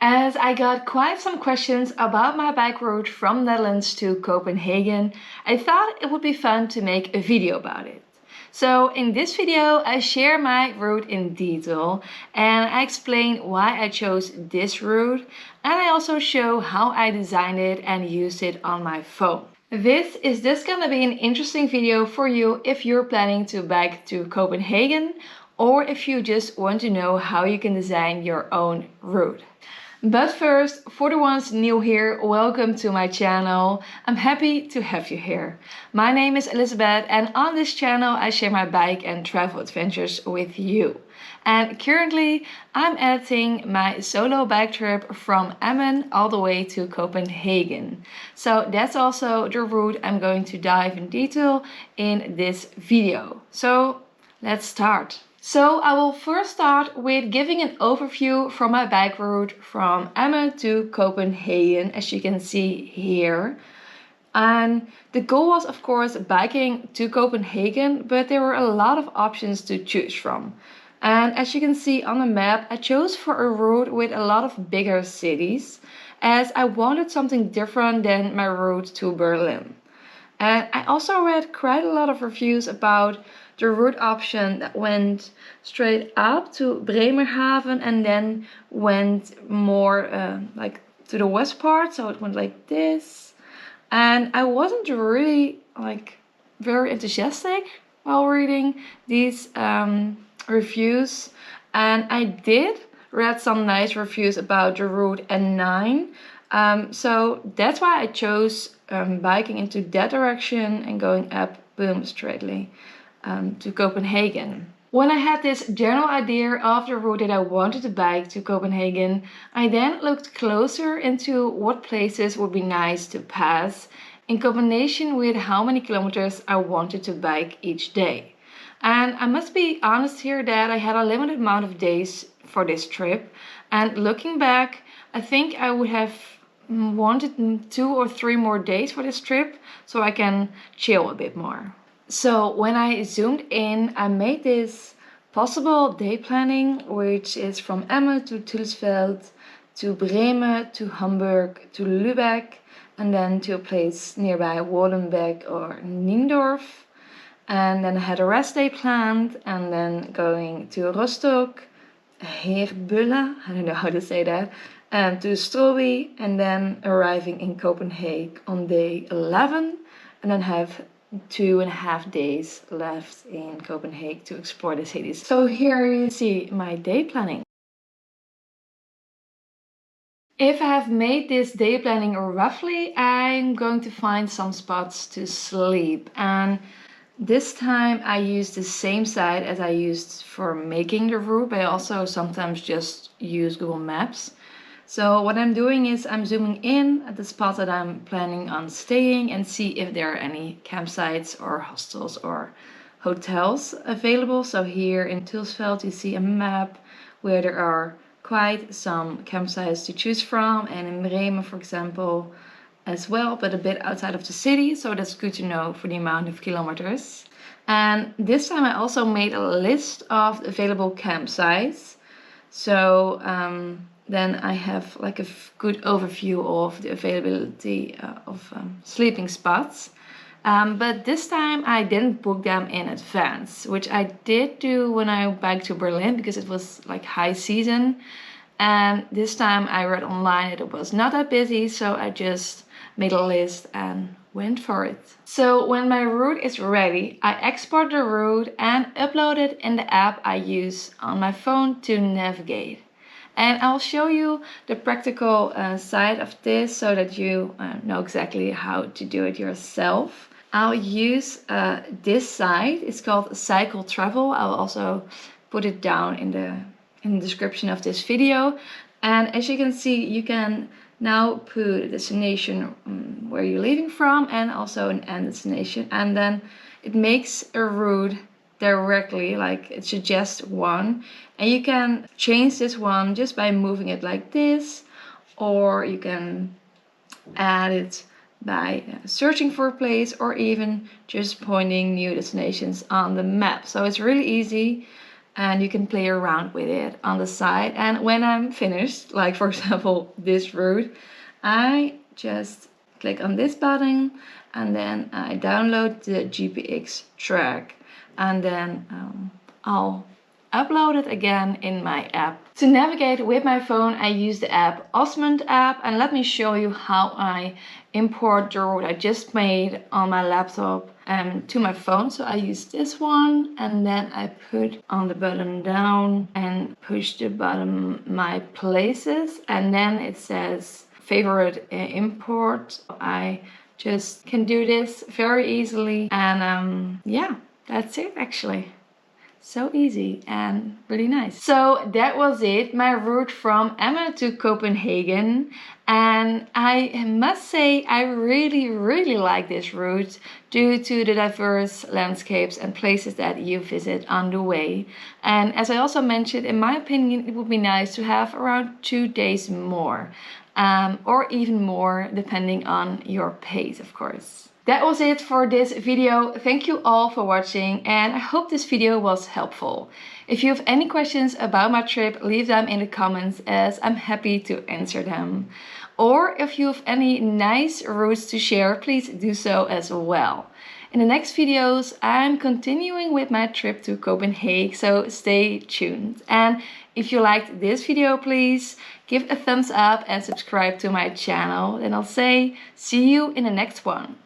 As I got quite some questions about my bike route from Netherlands to Copenhagen, I thought it would be fun to make a video about it. So in this video I share my route in detail and I explain why I chose this route, and I also show how I designed it and used it on my phone. This is just gonna be an interesting video for you if you're planning to bike to Copenhagen or if you just want to know how you can design your own route. But first, for the ones new here, welcome to my channel. I'm happy to have you here. My name is Elizabeth and on this channel I share my bike and travel adventures with you. And currently I'm editing my solo bike trip from Emmen all the way to Copenhagen. So that's also the route I'm going to dive in detail in this video. So let's start. So I will first start with giving an overview from my bike route from Emmen to Copenhagen, as you can see here. And the goal was of course biking to Copenhagen, but there were a lot of options to choose from. And as you can see on the map, I chose for a route with a lot of bigger cities, as I wanted something different than my route to Berlin. And I also read quite a lot of reviews about the route option that went straight up to Bremerhaven and then went more like to the west part, so it went like this. And I wasn't really very enthusiastic while reading these reviews, and I did read some nice reviews about the route N9. So that's why I chose biking into that direction and going up boom straightly to Copenhagen. When I had this general idea of the route that I wanted to bike to Copenhagen, I then looked closer into what places would be nice to pass in combination with how many kilometers I wanted to bike each day. And I must be honest here that I had a limited amount of days for this trip, and looking back, I think I would have wanted 2 or 3 more days for this trip so I can chill a bit more. So when I zoomed in, I made this possible day planning, which is from Emmen to Tulsveld, to Bremen, to Hamburg, to Lübeck, and then to a place nearby Wohlenbeck or Niendorf. And then I had a rest day planned, and then going to Rostock, Heerbulle, I don't know how to say that, to Stroby, and then arriving in Copenhagen on day 11, and then have 2.5 days left in Copenhagen to explore the cities. So here you see my day planning. If I have made this day planning roughly, I'm going to find some spots to sleep, and this time I used the same site as I used for making the route, but I also sometimes just use Google Maps. So what I'm doing is I'm zooming in at the spots that I'm planning on staying and see if there are any campsites or hostels or hotels available. So here in Tulsveld you see a map where there are quite some campsites to choose from, and in Bremen for example as well, but a bit outside of the city, so that's good to know for the amount of kilometers. And this time I also made a list of available campsites, so then I have like a good overview of the availability of sleeping spots. But this time I didn't book them in advance, which I did do when I biked to Berlin because it was like high season. And this time I read online that it was not that busy, so I just made a list and went for it. So when my route is ready, I export the route and upload it in the app I use on my phone to navigate. And I'll show you the practical side of this so that you know exactly how to do it yourself. I'll use this site. It's called Cycle Travel. I'll also put it down in the description of this video. And as you can see, you can now put a destination where you're leaving from and also an end destination. And then it makes a route directly, like it suggests one, and you can change this one just by moving it like this, or you can add it by searching for a place or even just pointing new destinations on the map. So it's really easy and you can play around with it on the side. And when I'm finished, like for example this route, I just click on this button and then I download the GPX track, and then I'll upload it again in my app. To navigate with my phone, I use the app OsmAnd app, and let me show you how I import the route I just made on my laptop to my phone. So I use this one, and then I put on the button down and push the button my places, and then it says favorite import. I just can do this very easily, and yeah, that's it actually. So easy and really nice. So that was it, my route from Emmen to Copenhagen. And I must say I really like this route due to the diverse landscapes and places that you visit on the way. And as I also mentioned, in my opinion, it would be nice to have around 2 days more. Or even more depending on your pace, of course. That was it for this video. Thank you all for watching, and I hope this video was helpful. If you have any questions about my trip, leave them in the comments as I'm happy to answer them. Or if you have any nice routes to share, please do so as well. In the next videos, I'm continuing with my trip to Copenhagen, so stay tuned. And if you liked this video, please give a thumbs up and subscribe to my channel. And I'll say see you in the next one.